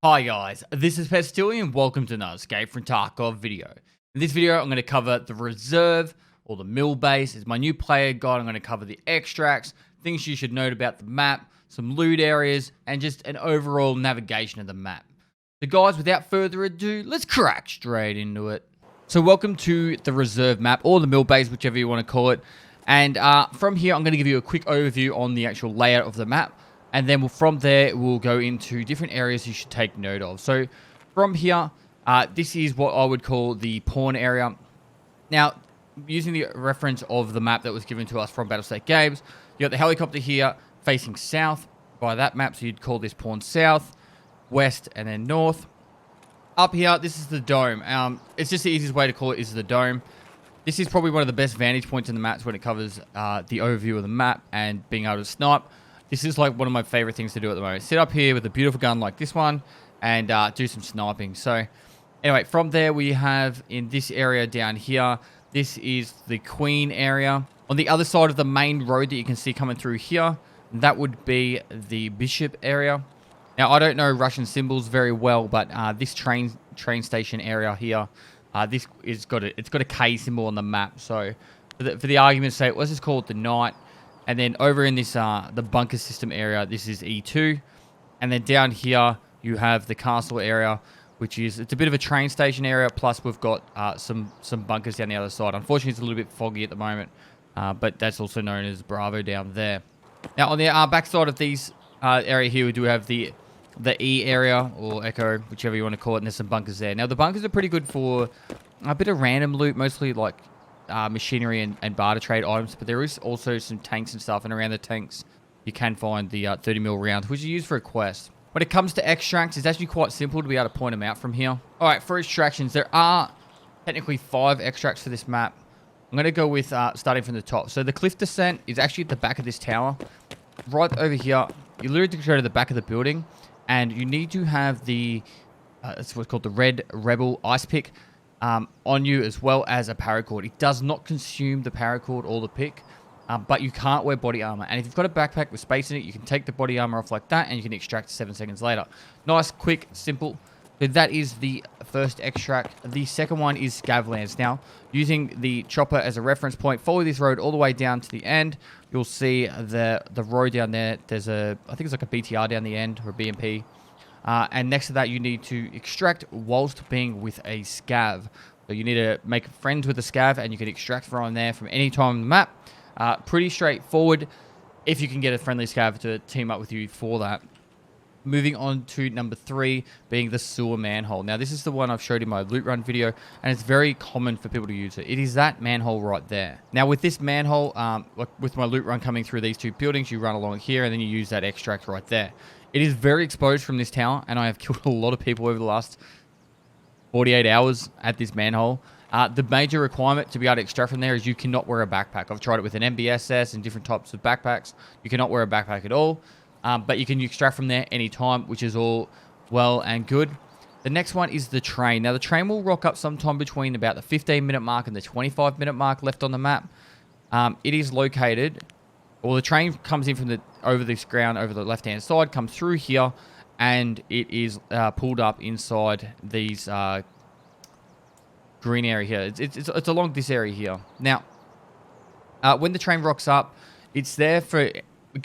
Hi guys, this is Pestily and welcome to another Escape from Tarkov video. In this video, I'm going to cover the reserve or the mill base. It's my new player guide. I'm going to cover the extracts, things you should note about the map, some loot areas, and just an overall navigation of the map. So guys, without further ado, let's crack straight into it. So welcome to the reserve map or the mill base, whichever you want to call it. And from here, I'm going to give you a quick overview on the actual layout of the map. And then from there, we'll go into different areas you should take note of. So from here, this is what I would call the pawn area. Now, using the reference of the map that was given to us from Battlestate Games, you got the helicopter here facing south by that map. So you'd call this pawn south, west, and then north. Up here, this is the dome. It's just the easiest way to call it is the dome. This is probably one of the best vantage points in the maps when it covers the overview of the map and being able to snipe. This is like one of my favorite things to do at the moment. Sit up here with a beautiful gun like this one and do some sniping. So anyway, from there we have in this area down here, this is the Queen area. On the other side of the main road that you can see coming through here, that would be the Bishop area. Now, I don't know Russian symbols very well, but this train station area here, this is it's got a K symbol on the map. So for the argument's sake, let's just call it the Knight. And then over in this the bunker system area, this is E2. And then down here, you have the castle area, which is, it's a bit of a train station area. Plus, we've got some bunkers down the other side. Unfortunately, it's a little bit foggy at the moment. But that's also known as Bravo down there. Now, on the back side of these area here, we do have the E area, or Echo, whichever you want to call it. And there's some bunkers there. Now, the bunkers are pretty good for a bit of random loot, mostly like machinery and barter trade items, but there is also some tanks and stuff, and around the tanks you can find the 30mm rounds, which are used for a quest. When it comes to extracts, it's actually quite simple to be able to point them out from here. Alright, for extractions, there are technically 5 extracts for this map. I'm going to go with starting from the top. So the cliff descent is actually at the back of this tower. Right over here, you literally go to the back of the building, and you need to have the, that's what's called the Red Rebel Ice Pick, on you, as well as a paracord. It does not consume the paracord or the pick, but you can't wear body armor. And if you've got a backpack with space in it, you can take the body armor off like that, and you can extract 7 seconds later. Nice, quick, simple. So that is the first extract. The second one is Scavlands. Now, using the chopper as a reference point, follow this road all the way down to the end. You'll see the road down there. There's I think it's like a BTR down the end, or a BMP. And next to that, you need to extract whilst being with a scav. So you need to make friends with the scav, and you can extract from there from any time on the map. Pretty straightforward if you can get a friendly scav to team up with you for that. Moving on to number 3, being the sewer manhole. Now, this is the one I've showed in my loot run video, and it's very common for people to use it. It is that manhole right there. Now, with this manhole, like with my loot run coming through these 2 buildings, you run along here, and then you use that extract right there. It is very exposed from this tower, and I have killed a lot of people over the last 48 hours at this manhole. The major requirement to be able to extract from there is you cannot wear a backpack. I've tried it with an MBSS and different types of backpacks. You cannot wear a backpack at all, but you can extract from there anytime, which is all well and good. The next one is the train. Now, the train will rock up sometime between about the 15-minute mark and the 25-minute mark left on the map. It is located... Well, the train comes in from over this ground over the left-hand side, comes through here, and it is pulled up inside these green area here. It's along this area here. Now, when the train rocks up, it's there for...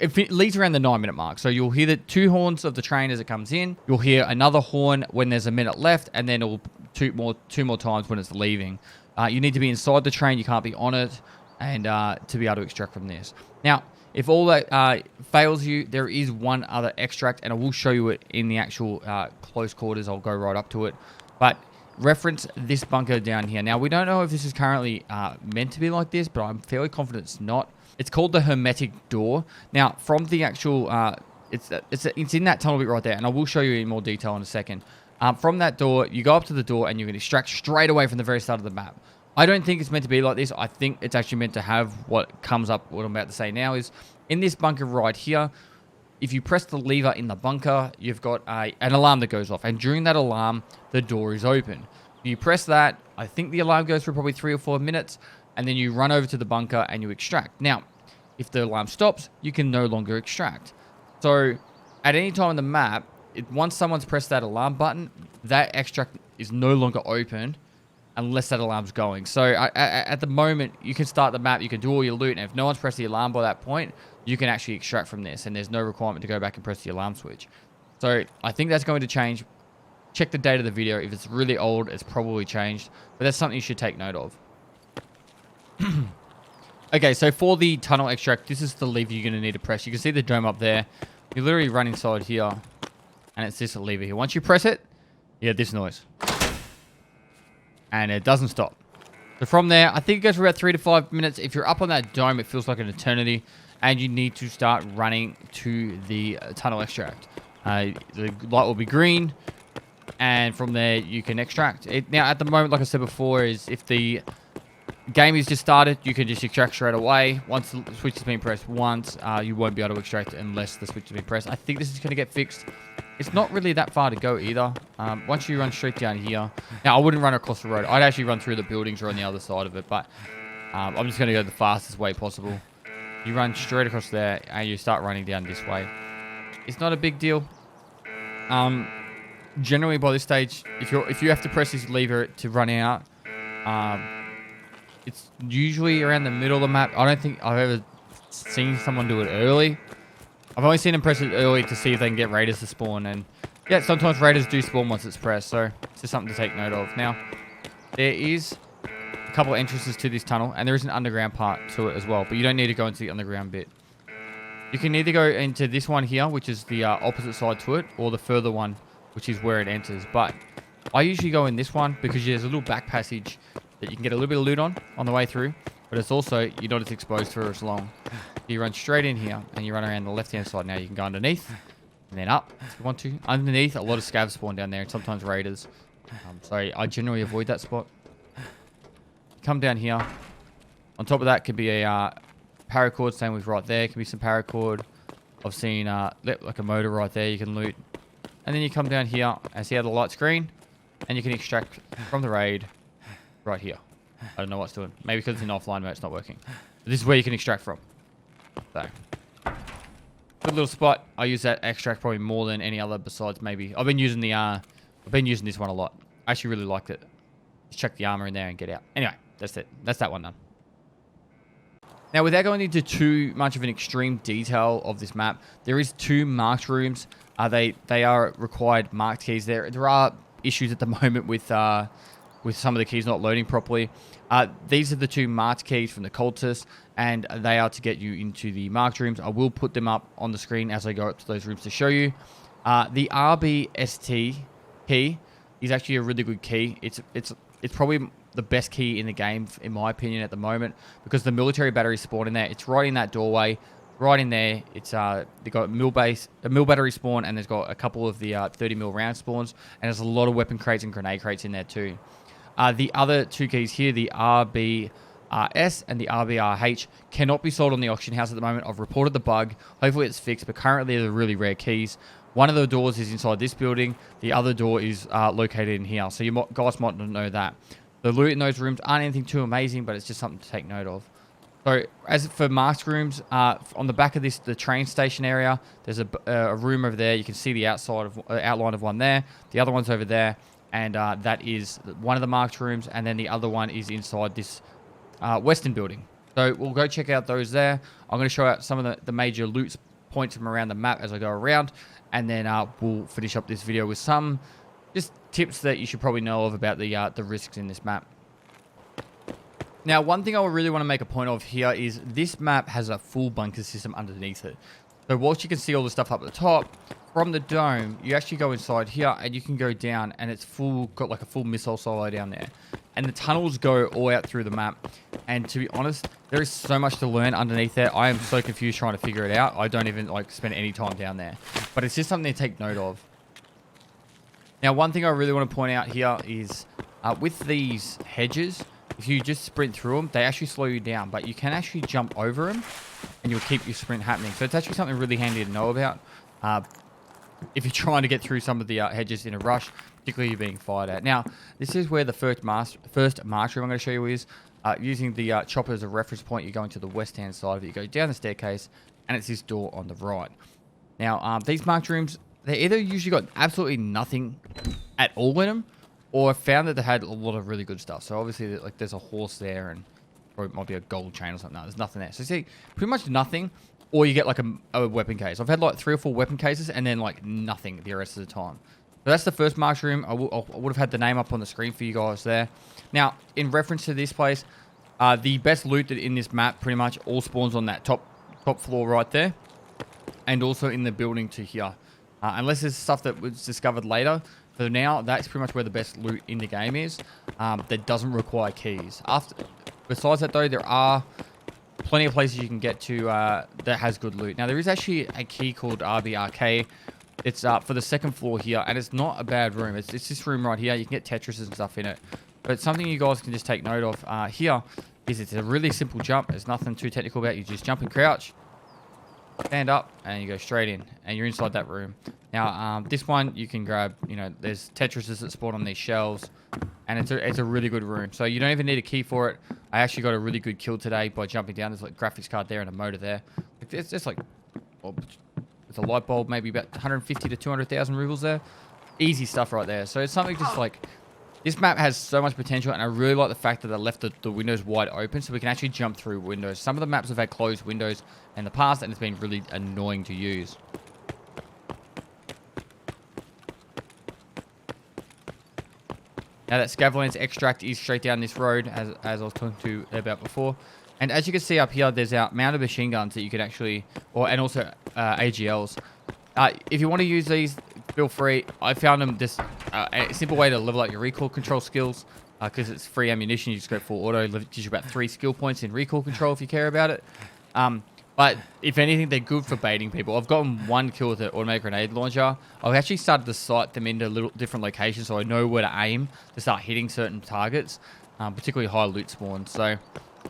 It leads around the 9-minute mark. So you'll hear the 2 horns of the train as it comes in. You'll hear another horn when there's a minute left, and then it'll toot two more times when it's leaving. You need to be inside the train. You can't be on it, and to be able to extract from this. Now, if all that fails you, there is one other extract, and I will show you it in the actual close quarters. I'll go right up to it. But reference this bunker down here. Now, we don't know if this is currently meant to be like this, but I'm fairly confident it's not. It's called the Hermetic Door. Now, from the actual... it's in that tunnel bit right there, and I will show you in more detail in a second. From that door, you go up to the door, and you can extract straight away from the very start of the map. I don't think it's meant to be like this. I think it's actually meant to have what comes up, what I'm about to say now is, in this bunker right here, if you press the lever in the bunker, you've got an alarm that goes off. And during that alarm, the door is open. You press that, I think the alarm goes for probably 3 or 4 minutes, and then you run over to the bunker and you extract. Now, if the alarm stops, you can no longer extract. So, at any time on the map, once someone's pressed that alarm button, that extract is no longer open unless that alarm's going. So at the moment, you can start the map, you can do all your loot, and if no one's pressed the alarm by that point, you can actually extract from this, and there's no requirement to go back and press the alarm switch. So I think that's going to change. Check the date of the video. If it's really old, it's probably changed, but that's something you should take note of. Okay, so for the tunnel extract, this is the lever you're going to need to press. You can see the dome up there. You literally run inside here, and it's this lever here. Once you press it, you get this noise. And it doesn't stop. So from there, I think it goes for about 3 to 5 minutes. If you're up on that dome, it feels like an eternity, and you need to start running to the tunnel extract. The light will be green, and from there, you can extract. Now, at the moment, like I said before, is if the game is just started, you can just extract straight away. Once the switch has been pressed once, you won't be able to extract unless the switch has been pressed. I think this is going to get fixed. It's not really that far to go either. Once you run straight down here. Now, I wouldn't run across the road. I'd actually run through the buildings or on the other side of it, but I'm just going to go the fastest way possible. You run straight across there, and you start running down this way. It's not a big deal. Generally, by this stage, if you have to press this lever to run out, it's usually around the middle of the map. I don't think I've ever seen someone do it early. I've only seen them press it early to see if they can get raiders to spawn. And yeah, sometimes raiders do spawn once it's pressed. So it's just something to take note of. Now, there is a couple of entrances to this tunnel. And there is an underground part to it as well. But you don't need to go into the underground bit. You can either go into this one here, which is the opposite side to it. Or the further one, which is where it enters. But I usually go in this one because there's a little back passage that you can get a little bit of loot on the way through. But it's also, you're not as exposed for as long. You run straight in here, and you run around the left-hand side. Now you can go underneath, and then up if you want to. Underneath, a lot of scavs spawn down there, and sometimes raiders. So I generally avoid that spot. Come down here. On top of that could be a paracord, same with right there. Could be some paracord. I've seen like a motor right there you can loot. And then you come down here, and see how the light's green, and you can extract from the raid right here. I don't know what's doing. Maybe because it's in offline mode, it's not working. But this is where you can extract from. So, good little spot. I use that extract probably more than any other besides maybe. I've been using this one a lot. I actually really liked it. Just check the armor in there and get out. Anyway, that's it. That's that one done. Now, without going into too much of an extreme detail of this map, there is 2 marked rooms. They are required marked keys. There are issues at the moment with some of the keys not loading properly. These are the 2 marked keys from the cultists, and they are to get you into the marked rooms. I will put them up on the screen as I go up to those rooms to show you. The RBST key is actually a really good key. It's probably the best key in the game, in my opinion, at the moment, because the military battery spawn in there. It's right in that doorway, right in there. It's they got a mill battery spawn, and there's got a couple of the 30 mil round spawns, and there's a lot of weapon crates and grenade crates in there too. The other 2 keys here, the RBRS and the RBRH, cannot be sold on the auction house at the moment. I've reported the bug. Hopefully it's fixed, but currently they're really rare keys. One of the doors is inside this building. The other door is located in here. So you guys might not know that. The loot in those rooms aren't anything too amazing, but it's just something to take note of. So as for marked rooms, on the back of the train station area, there's a room over there. You can see the outline of one there. The other one's over there. And that is one of the marked rooms. And then the other one is inside this western building. So we'll go check out those there. I'm going to show out some of the major loot points from around the map as I go around. And then we'll finish up this video with some just tips that you should probably know of about the risks in this map. Now, one thing I really want to make a point of here is this map has a full bunker system underneath it. So whilst you can see all the stuff up at the top, from the dome, you actually go inside here and you can go down, and it's got like a full missile silo down there. And the tunnels go all out through the map. And to be honest, there is so much to learn underneath there. I am so confused trying to figure it out. I don't even spend any time down there. But it's just something to take note of. Now, one thing I really want to point out here is with these hedges, if you just sprint through them, they actually slow you down. But you can actually jump over them, and you'll keep your sprint happening. So it's actually something really handy to know about. If you're trying to get through some of the hedges in a rush, particularly you're being fired at. Now, this is where the first march room I'm going to show you is. Using the chopper as a reference point, you're going to the west-hand side of it. You go down the staircase, and it's this door on the right. Now, these marked rooms, they either usually got absolutely nothing at all in them, or I found that they had a lot of really good stuff. So obviously, like, there's a horse there, and or it might be a gold chain or something. No, there's nothing there. So see, pretty much nothing, or you get like a weapon case. I've had like 3 or 4 weapon cases, and then like nothing the rest of the time. So that's the first marked room. I would have had the name up on the screen for you guys there. Now, in reference to this place, the best loot that in this map pretty much all spawns on that top floor right there, and also in the building to here. Unless there's stuff that was discovered later. For now, that's pretty much where the best loot in the game is. That doesn't require keys. Besides that, though, there are plenty of places you can get to that has good loot. Now, there is actually a key called RBRK. It's for the second floor here, and it's not a bad room. It's this room right here. You can get Tetris and stuff in it. But something you guys can just take note of here is it's a really simple jump. There's nothing too technical about it. You just jump and crouch, stand up, and you go straight in, and you're inside that room. Now, this one you can grab, you know, there's Tetrises that spawn on these shelves, and it's a really good room. So you don't even need a key for it. I actually got a really good kill today by jumping down. There's like a graphics card there and a motor there. It's just like, well, it's a light bulb, maybe about 150 to 200,000 rubles there. Easy stuff right there. So it's something just like, this map has so much potential, and I really like the fact that they left the windows wide open so we can actually jump through windows. Some of the maps have had closed windows in the past, and it's been really annoying to use. Now that Scavlands extract is straight down this road, as I was talking to about before. And as you can see up here, there's our mounted machine guns that you can actually, and also AGLs. If you want to use these, feel free. I found them just a simple way to level up your recoil control skills, because it's free ammunition. You just go full auto. It gives you about 3 skill points in recoil control if you care about it. But if anything, they're good for baiting people. I've gotten 1 kill with an automatic grenade launcher. I've actually started to sight them into little different locations, so I know where to aim to start hitting certain targets, particularly high loot spawns. So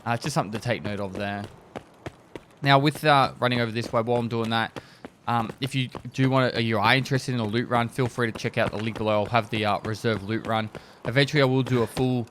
it's just something to take note of there. Now, with running over this way while I'm doing that, if you do want to, you are interested in a loot run, feel free to check out the link below. I'll have the reserve loot run. Eventually, I will do a full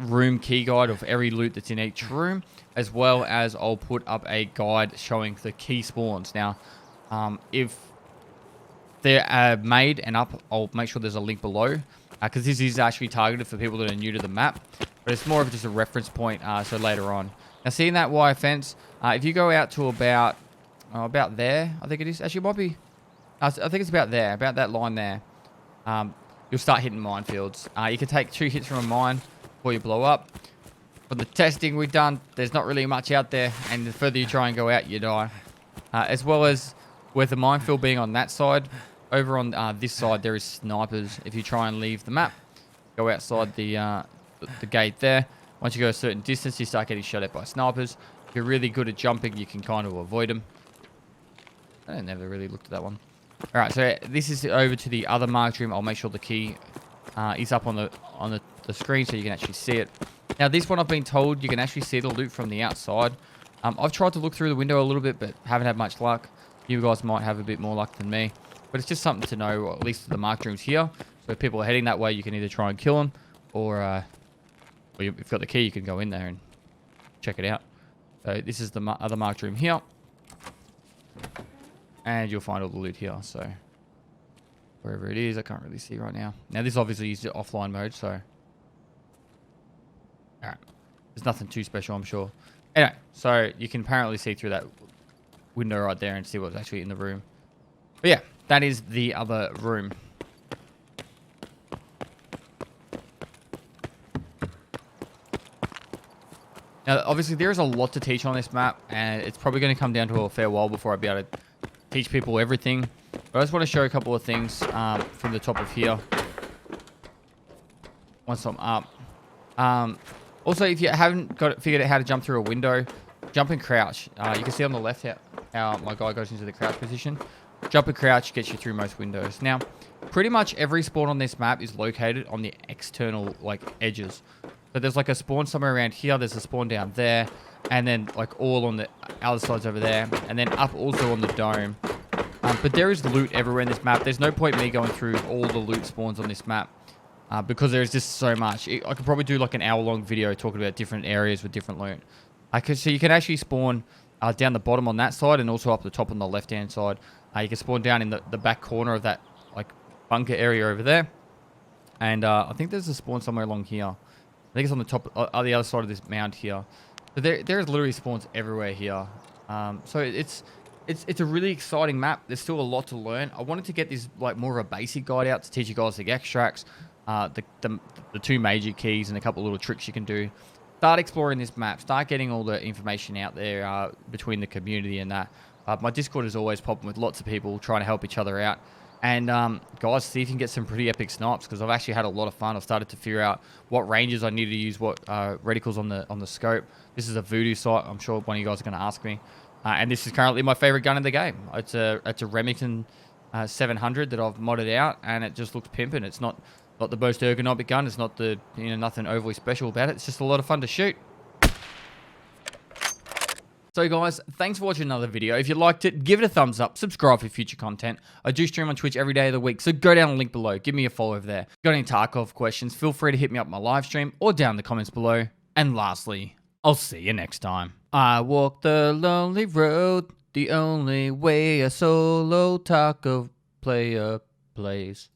room key guide of every loot that's in each room, as well as I'll put up a guide showing the key spawns. Now, if they're made and up, I'll make sure there's a link below, because this is actually targeted for people that are new to the map, but it's more of just a reference point, so later on. Now, seeing that wire fence, if you go out to about there, I think it is. Actually, it might be, I think it's about there, about that line there. You'll start hitting minefields. You can take 2 hits from a mine before you blow up. From the testing we've done, there's not really much out there, and the further you try and go out, you die. As well as with the minefield being on that side, over on this side there is snipers. If you try and leave the map, go outside the gate there. Once you go a certain distance, you start getting shot at by snipers. If you're really good at jumping, you can kind of avoid them. I never really looked at that one. All right, so this is over to the other marked room. I'll make sure the key is up on the screen so you can actually see it. Now, this one I've been told you can actually see the loot from the outside. I've tried to look through the window a little bit, but haven't had much luck. You guys might have a bit more luck than me. But it's just something to know, or at least the marked rooms here. So if people are heading that way, you can either try and kill them, or if you've got the key, you can go in there and check it out. So this is the other marked room here. And you'll find all the loot here, so wherever it is, I can't really see right now. Now, this obviously is the offline mode, so alright. There's nothing too special, I'm sure. Anyway, so you can apparently see through that window right there and see what's actually in the room. But yeah, that is the other room. Now, obviously, there is a lot to teach on this map, and it's probably going to come down to a fair while before I'll be able to teach people everything. But I just want to show a couple of things from the top of here. Once I'm up. Also, if you haven't figured out how to jump through a window, jump and crouch. You can see on the left how my guy goes into the crouch position. Jump and crouch gets you through most windows. Now, pretty much every spawn on this map is located on the external edges. So there's like a spawn somewhere around here. There's a spawn down there. And then all on the other sides over there. And then up also on the dome. But there is loot everywhere in this map. There's no point me going through all the loot spawns on this map. Because there's just so much. I could probably do like an hour-long video talking about different areas with different loot. So you can actually spawn down the bottom on that side and also up the top on the left-hand side. You can spawn down in the back corner of that like bunker area over there. And I think there's a spawn somewhere along here. I think it's on the top, on the other side of this mound here. So there's literally spawns everywhere here. So it's a really exciting map. There's still a lot to learn. I wanted to get this like more of a basic guide out to teach you guys the extracts, the two major keys, and a couple little tricks you can do. Start exploring this map. Start getting all the information out there between the community and that. My Discord is always popping with lots of people trying to help each other out. And guys, see if you can get some pretty epic snipes, because I've actually had a lot of fun. I've started to figure out what ranges I need to use, what reticles on the scope. This is a voodoo sight. I'm sure one of you guys are going to ask me. And this is currently my favorite gun in the game. It's a Remington 700 that I've modded out, and it just looks pimping. It's not the most ergonomic gun. It's not nothing overly special about it. It's just a lot of fun to shoot. So guys, thanks for watching another video. If you liked it, give it a thumbs up, subscribe for future content. I do stream on Twitch every day of the week, so go down the link below, give me a follow over there. Got any Tarkov questions, feel free to hit me up my live stream or down in the comments below. And lastly, I'll see you next time. I walk the lonely road, the only way a solo Tarkov player plays.